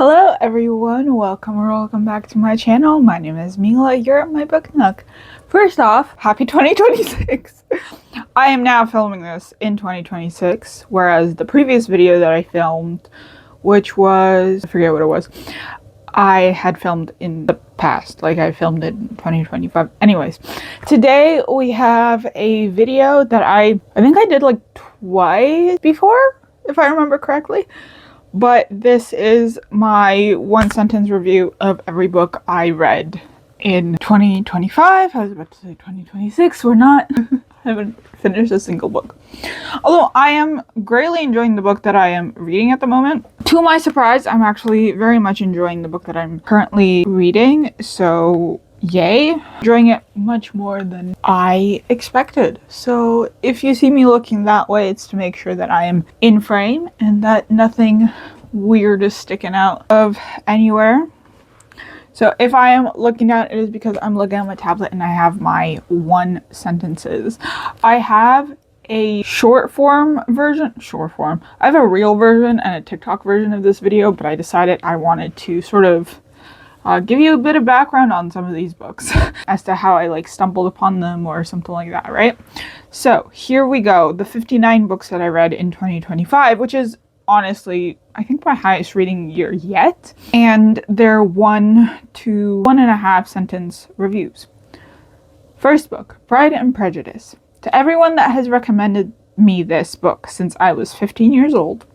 Hello everyone, welcome or welcome back to my channel. My name is Mila, you're at my book nook. First off, happy 2026! I am now filming this in 2026, whereas the previous video that I filmed, which was, I forget what it was, I had filmed in the past, like I filmed it in 2025. Anyways, today we have a video that I think I did like twice before, if I remember correctly. But this is my one sentence review of every book I read in 2025. I was about to say 2026. We're not. I haven't finished a single book. Although I am greatly enjoying the book that I am reading at the moment. To my surprise, I'm actually very much enjoying the book that I'm currently reading. So yay. Enjoying it much more than I expected. So if you see me looking that way, it's to make sure that I am in frame and that nothing weird is sticking out of anywhere. So if I am looking down, it is because I'm looking at my tablet and I have my one sentences. I have a short form. I have a real version and a TikTok version of this video, but I decided I wanted to sort of give you a bit of background on some of these books as to how I stumbled upon them or something like that, right? So here we go. The 59 books that I read in 2025, which is honestly, I think my highest reading year yet. And they're 1 to 1.5 sentence reviews. First book, Pride and Prejudice. To everyone that has recommended me this book since I was 15 years old,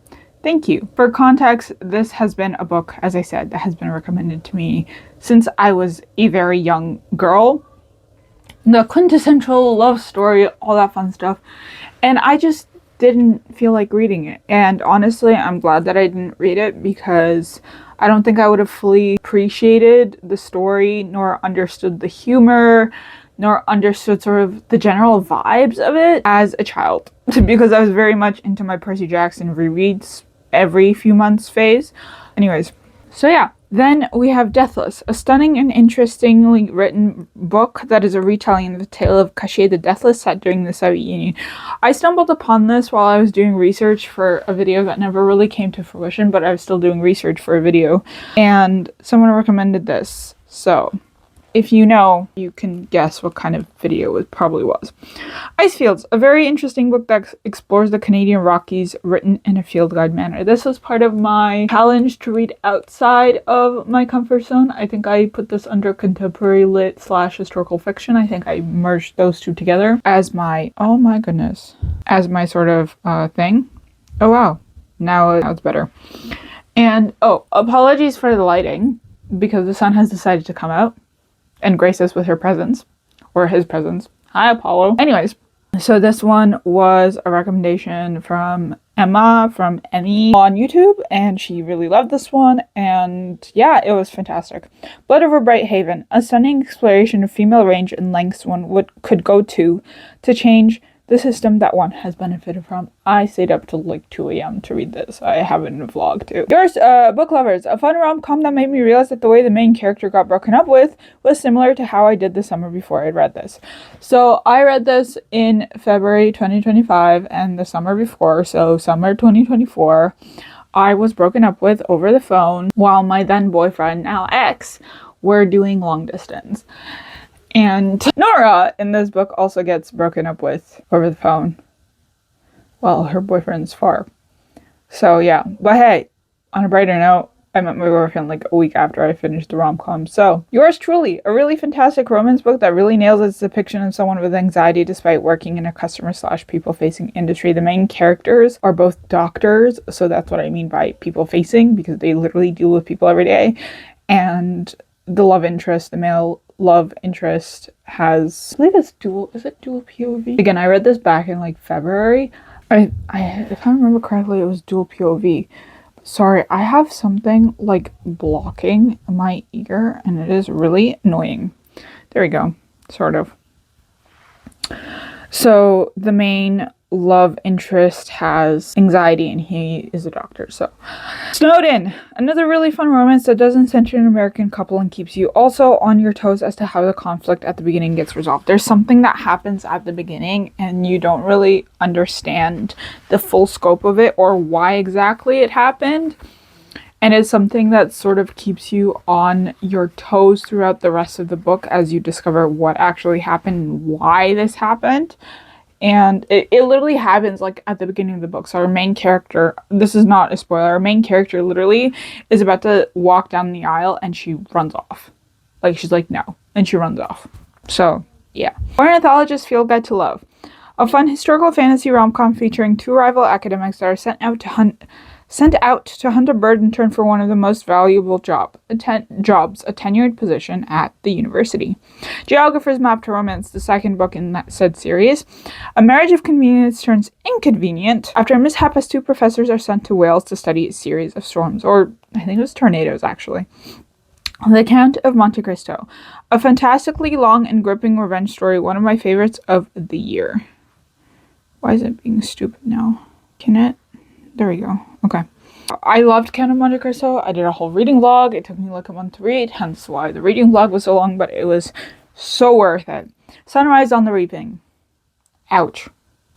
thank you. For context, this has been a book, as I said, that has been recommended to me since I was a very young girl. The quintessential love story, all that fun stuff. And I just didn't feel like reading it. And honestly, I'm glad that I didn't read it because I don't think I would have fully appreciated the story, nor understood the humor, nor understood sort of the general vibes of it as a child. Because I was very much into my Percy Jackson rereads every few months phase. Anyways, so yeah. Then we have Deathless, a stunning and interestingly written book that is a retelling of the tale of Cachet the Deathless set during the Soviet Union. I stumbled upon this while I was doing research for a video that never really came to fruition, but I was still doing research for a video, and someone recommended this. So if you know, you can guess what kind of video it probably was. Icefields, a very interesting book that explores the Canadian Rockies written in a field guide manner. This was part of my challenge to read outside of my comfort zone. I think I put this under contemporary lit / historical fiction. I think I merged those two together as my, oh my goodness, as my sort of thing. Oh wow, now it's better. And oh, apologies for the lighting because the sun has decided to come out and grace us with her presence, or his presence. Hi, Apollo. Anyways, so this one was a recommendation from Emma, from Emmy on YouTube, and she really loved this one, and yeah, it was fantastic. Blood Over Bright Haven, a stunning exploration of female range and lengths one could go to change the system that one has benefited from. I stayed up till like 2 a.m. to read this. I have it in a vlog too. Yours, Book Lovers, a fun rom-com that made me realize that the way the main character got broken up with was similar to how I did the summer before I read this. So I read this in February 2025 and the summer before, so summer 2024, I was broken up with over the phone while my then boyfriend, now ex, were doing long distance. And Nora in this book also gets broken up with over the phone. Well, her boyfriend's far. So yeah, but hey, on a brighter note, I met my boyfriend like a week after I finished the rom-com. So, yours truly, a really fantastic romance book that really nails its depiction of someone with anxiety despite working in a customer / people-facing industry. The main characters are both doctors, so that's what I mean by people-facing, because they literally deal with people every day. And the love interest, the male love interest has, I believe it's dual POV? Again, I read this back in like February. If I remember correctly, it was dual POV. Sorry, I have something like blocking my ear and it is really annoying. There we go, sort of. So the main love interest has anxiety and he is a doctor. So Snowden, another really fun romance that doesn't center an American couple and keeps you also on your toes as to how the conflict at the beginning gets resolved. There's something that happens at the beginning and you don't really understand the full scope of it or why exactly it happened. and it's something that sort of keeps you on your toes throughout the rest of the book as you discover what actually happened and why this happened. And it literally happens like at the beginning of the book. So our main character, this is not a spoiler, our main character literally is about to walk down the aisle and she runs off. Like, she's like, no, and she runs off. So yeah. Ornithologist Feel Guide to Love, a fun historical fantasy rom-com featuring two rival academics that are sent out to hunt a bird in turn for one of the most valuable jobs, a tenured position at the university. Geographer's Map to Romance, the second book in that said series. A marriage of convenience turns inconvenient after a mishap as two professors are sent to Wales to study a series of storms, or I think it was tornadoes actually. The Count of Monte Cristo, a fantastically long and gripping revenge story, one of my favorites of the year. Why is it being stupid now? Can it? There we go. Okay. I loved Count of Monte Cristo. I did a whole reading vlog. It took me like a month to read, hence why the reading vlog was so long, but it was so worth it. Sunrise on the Reaping. Ouch.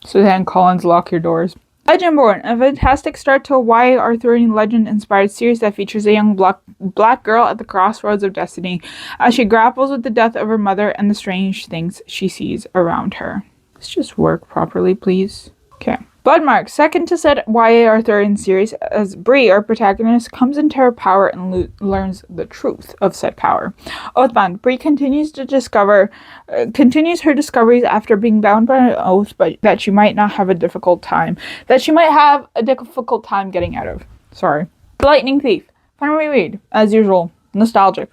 Suzanne Collins, lock your doors. Legendborn, a fantastic start to a YA Arthurian legend-inspired series that features a young black girl at the crossroads of destiny as she grapples with the death of her mother and the strange things she sees around her. Let's just work properly, please. Okay. Bloodmarked, second to said YA Arthurian series, as Bree, our protagonist, comes into her power and learns the truth of said power. Oathbound, Bree continues her discoveries after being bound by an oath, but that she might have a difficult time getting out of. Sorry. Lightning Thief, fun reread, as usual, nostalgic.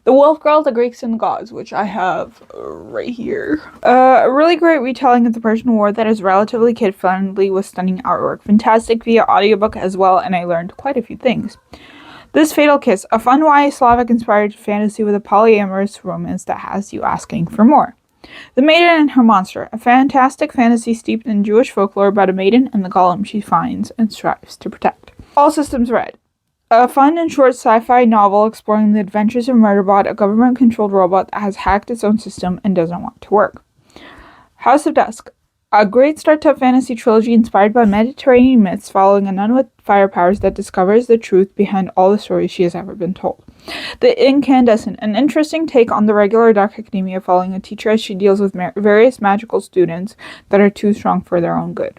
The Wolf Girl, The Greeks and the Gods, which I have right here. A really great retelling of the Persian War that is relatively kid-friendly with stunning artwork. Fantastic via audiobook as well, and I learned quite a few things. This Fatal Kiss, a fun YA Slavic-inspired fantasy with a polyamorous romance that has you asking for more. The Maiden and Her Monster, a fantastic fantasy steeped in Jewish folklore about a maiden and the golem she finds and strives to protect. All Systems Red, a fun and short sci-fi novel exploring the adventures of Murderbot, a government-controlled robot that has hacked its own system and doesn't want to work. House of Dusk, a great start to a fantasy trilogy inspired by Mediterranean myths following a nun with fire powers that discovers the truth behind all the stories she has ever been told. The Incandescent, an interesting take on the regular dark academia following a teacher as she deals with various magical students that are too strong for their own good.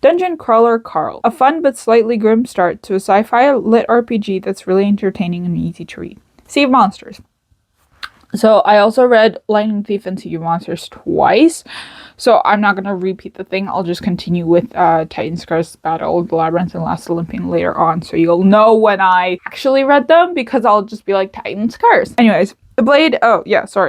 Dungeon Crawler Carl, a fun but slightly grim start to a sci-fi lit RPG that's really entertaining and easy to read. Sea of Monsters. So I also read Lightning Thief and Sea of Monsters twice, so I'm not going to repeat the thing. I'll just continue with Titan Scars Battle, the Labyrinth, and Last Olympian later on, so you'll know when I actually read them, because I'll just be like, Titan Scars. Anyways, The Blade,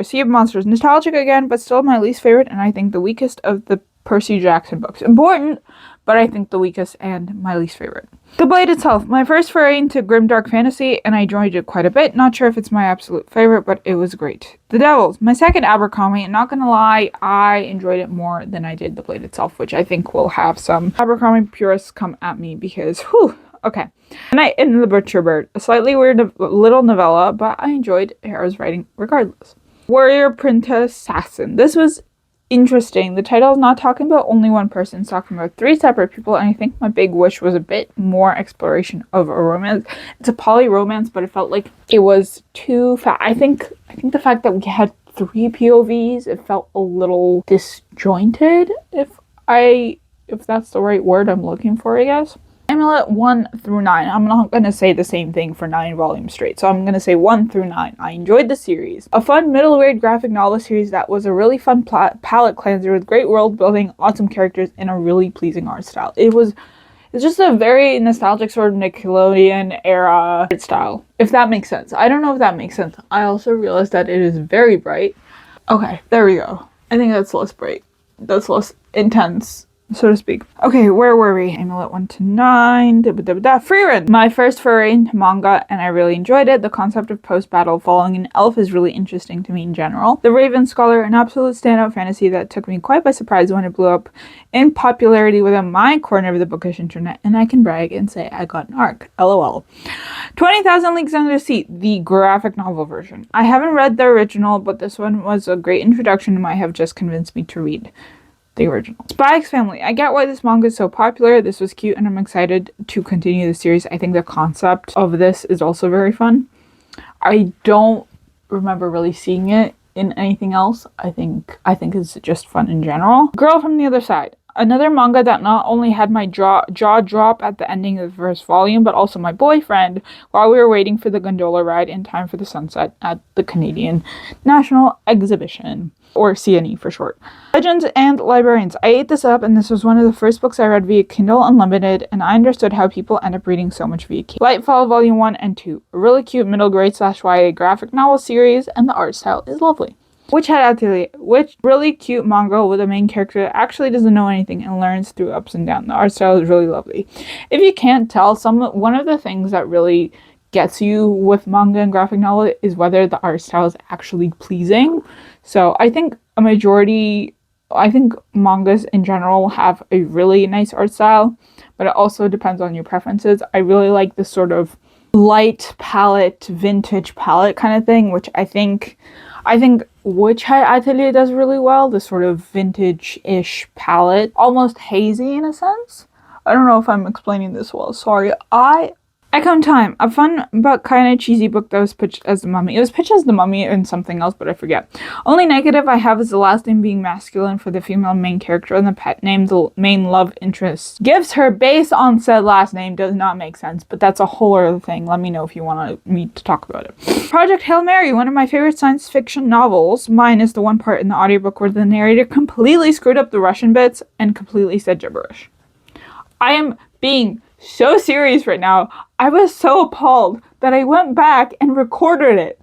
Sea of Monsters. Nostalgic again, but still my least favorite, and I think the weakest of the Percy Jackson books. Important, but I think the weakest and my least favorite. The Blade itself, my first foray into grimdark fantasy, and I enjoyed it quite a bit. Not sure if it's my absolute favorite, but it was great. The Devils, my second Abercrombie, and not gonna lie, I enjoyed it more than I did The Blade itself, which I think will have some Abercrombie purists come at me because, okay. And The Butcherbird, a slightly weird little novella, but I enjoyed Hera's writing regardless. Warrior Princess Assassin, this was interesting. The title is not talking about only one person, it's talking about three separate people, and I think my big wish was a bit more exploration of a romance. It's a poly romance, but it felt like it was too fast. I think the fact that we had three POVs, it felt a little disjointed, if that's the right word I'm looking for, I guess. Amulet 1 through 9. I'm not going to say the same thing for 9 volumes straight, so I'm going to say 1 through 9. I enjoyed the series. A fun middle-grade graphic novel series that was a really fun palette cleanser with great world building, awesome characters, and a really pleasing art style. It's just a very nostalgic sort of Nickelodeon era art style, if that makes sense. I don't know if that makes sense. I also realized that it is very bright. Okay, there we go. I think that's less bright. That's less intense, so to speak. Okay, where were we? Amulet 1 to 9. Frieren! My first foray into manga, and I really enjoyed it. The concept of post-battle following an elf is really interesting to me in general. The Raven Scholar, an absolute standout fantasy that took me quite by surprise when it blew up in popularity within my corner of the bookish internet, and I can brag and say I got an arc. LOL. 20,000 Leagues Under the Sea, the graphic novel version. I haven't read the original, but this one was a great introduction and might have just convinced me to read the original. Spy X Family. I get why this manga is so popular. This was cute and I'm excited to continue the series. I think the concept of this is also very fun. I don't remember really seeing it in anything else. I think it's just fun in general. Girl from the Other Side. Another manga that not only had my jaw drop at the ending of the first volume, but also my boyfriend while we were waiting for the gondola ride in time for the sunset at the Canadian National Exhibition, or CNE for short. Legends and Librarians. I ate this up, and this was one of the first books I read via Kindle Unlimited, and I understood how people end up reading so much via Kindle. Lightfall Volume 1 and 2. A really cute middle grade / YA graphic novel series, and the art style is lovely. Witch Hat Atelier, which really cute manga with a main character that actually doesn't know anything and learns through ups and downs. The art style is really lovely. If you can't tell, one of the things that really gets you with manga and graphic novel is whether the art style is actually pleasing. So I think mangas in general have a really nice art style, but it also depends on your preferences. I really like this sort of light palette, vintage palette kind of thing, which I think Witch Hat Atelier does really well. This sort of vintage-ish palette, almost hazy in a sense. I don't know if I'm explaining this well. Sorry. Icon Time, a fun but kind of cheesy book that was pitched as The Mummy. It was pitched as The Mummy and something else, but I forget. Only negative I have is the last name being masculine for the female main character, and the pet name, the main love interest, gives her based on said last name does not make sense, but that's a whole other thing. Let me know if you want me to talk about it. Project Hail Mary, one of my favorite science fiction novels. Mine is the one part in the audiobook where the narrator completely screwed up the Russian bits and completely said gibberish. I am being so serious right now. I was so appalled that I went back and recorded it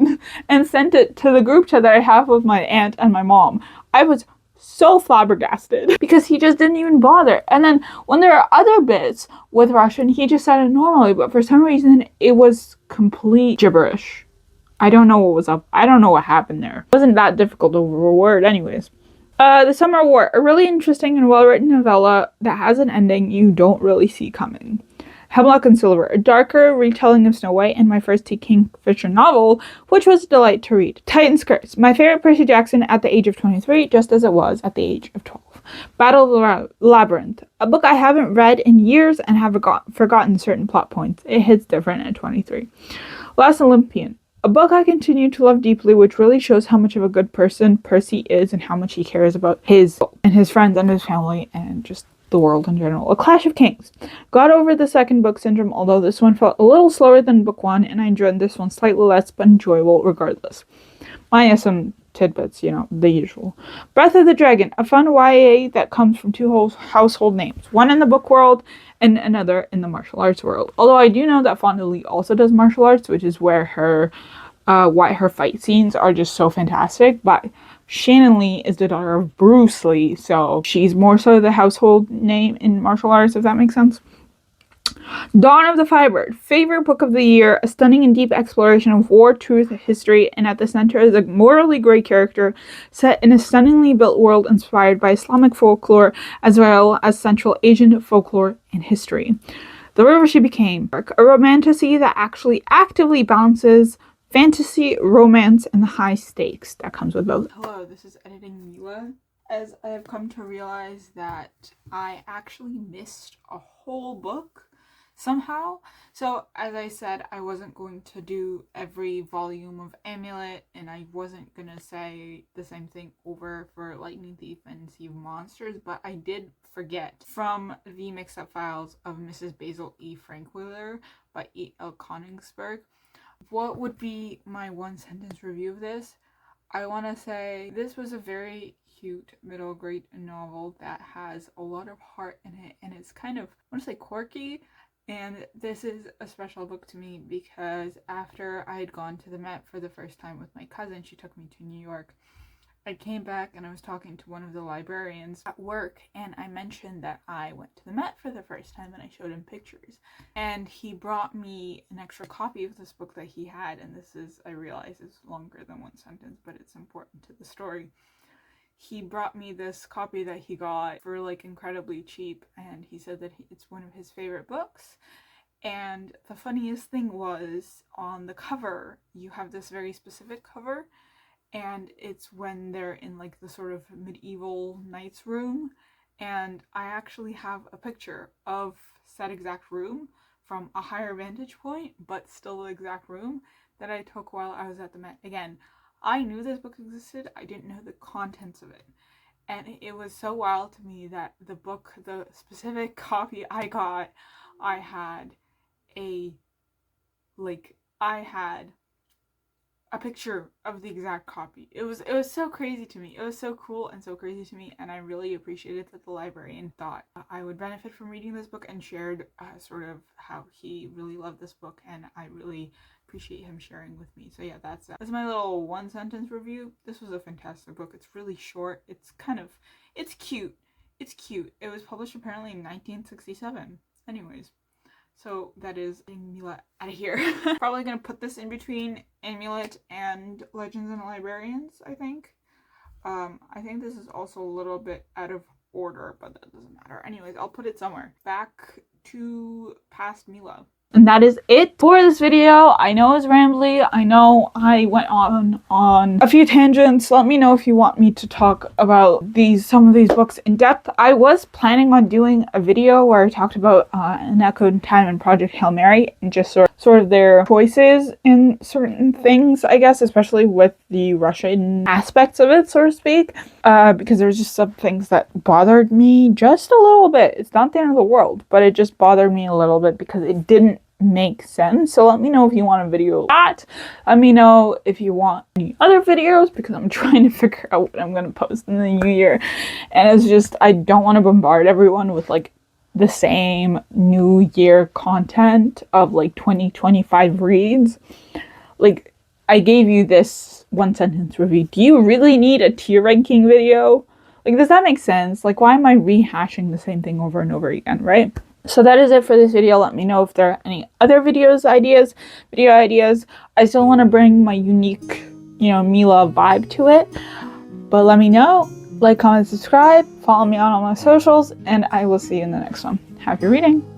and sent it to the group chat that I have with my aunt and my mom. I was so flabbergasted because he just didn't even bother. And then when there are other bits with Russian, he just said it normally, but for some reason it was complete gibberish. I don't know what was up. I don't know what happened there. It wasn't that difficult over a word anyways. The Summer War, a really interesting and well-written novella that has an ending you don't really see coming. Hemlock and Silver, a darker retelling of Snow White and my first T. Kingfisher novel, which was a delight to read. Titan Skirts, my favorite Percy Jackson at the age of 23, just as it was at the age of 12. Battle of the Labyrinth, a book I haven't read in years and have forgotten certain plot points. It hits different at 23. Last Olympian, a book I continue to love deeply, which really shows how much of a good person Percy is and how much he cares about his friends and his family and just the world in general. A Clash of Kings. Got over the second book syndrome, although this one felt a little slower than book one, and I enjoyed this one slightly less, but enjoyable regardless. Minus some tidbits, the usual. Breath of the Dragon, a fun YA that comes from two household names, one in the book world and another in the martial arts world. Although I do know that Fonda Lee also does martial arts, which is where her fight scenes are just so fantastic, but Shannon Lee is the daughter of Bruce Lee, so she's more so the household name in martial arts, if that makes sense. Dawn of the Firebird, favorite book of the year, a stunning and deep exploration of war, truth, history, and at the center is a morally gray character set in a stunningly built world inspired by Islamic folklore as well as Central Asian folklore and history. The River She Became, a romantasy that actually actively balances fantasy, romance, and the high stakes that comes with both. Hello, this is Editing Mila. As I have come to realize that I actually missed a whole book somehow. So, as I said, I wasn't going to do every volume of Amulet, and I wasn't going to say the same thing over for Lightning Thief and Sea of Monsters, but I did forget from the mixed-up files of Mrs. Basil E. Frankweiler by E. L. Koningsberg. What would be my one-sentence review of this? I want to say this was a very cute middle grade novel that has a lot of heart in it, and it's kind of, I want to say, quirky. And this is a special book to me because after I had gone to the Met for the first time with my cousin, she took me to New York. I came back and I was talking to one of the librarians at work, and I mentioned that I went to the Met for the first time, and I showed him pictures. And he brought me an extra copy of this book that he had, and this is, I realize, is longer than one sentence, but it's important to the story. He brought me this copy that he got for incredibly cheap, and he said that it's one of his favorite books. And the funniest thing was, on the cover, you have this very specific cover, and it's when they're in like the sort of medieval knight's room, and I actually have a picture of said exact room from a higher vantage point, but still the exact room that I took while I was at the Met. Again, I knew this book existed, I didn't know the contents of it. And it was so wild to me that the book, the specific copy I got, I had a picture of the exact copy. It was so crazy to me. It was so cool and so crazy to me, and I really appreciated that the librarian thought I would benefit from reading this book and shared sort of how he really loved this book, and I really appreciate him sharing with me. So yeah, that's my little one sentence review. This was a fantastic book. It's really short. It's cute. It's cute. It was published apparently in 1967. Anyways. So that is Amulet out of here. Probably gonna put this in between Amulet and Legends and Librarians, I think. I think this is also a little bit out of order, but that doesn't matter. Anyways, I'll put it somewhere. Back to past Mila. And that is it for this video. I know it's rambly. I know I went on a few tangents. Let me know if you want me to talk about some of these books in depth. I was planning on doing a video where I talked about An Echo in Time and Project Hail Mary and just sort of their choices in certain things, I guess, especially with the Russian aspects of it, so to speak, because there's just some things that bothered me just a little bit. It's not the end of the world, but it just bothered me a little bit because it didn't make sense. So let me know if you want a video of that. Let me know if you want any other videos, because I'm trying to figure out what I'm going to post in the new year, and it's just, I don't want to bombard everyone with like the same new year content of like 2025 reads. Like, I gave you this one sentence review. Do you really need a tier ranking video? Like, does that make sense? Like, why am I rehashing the same thing over and over again, right? So that is it for this video. Let me know if there are any other video ideas. I still want to bring my unique, Mila vibe to it. But let me know. Like, comment, subscribe. Follow me on all my socials. And I will see you in the next one. Happy reading!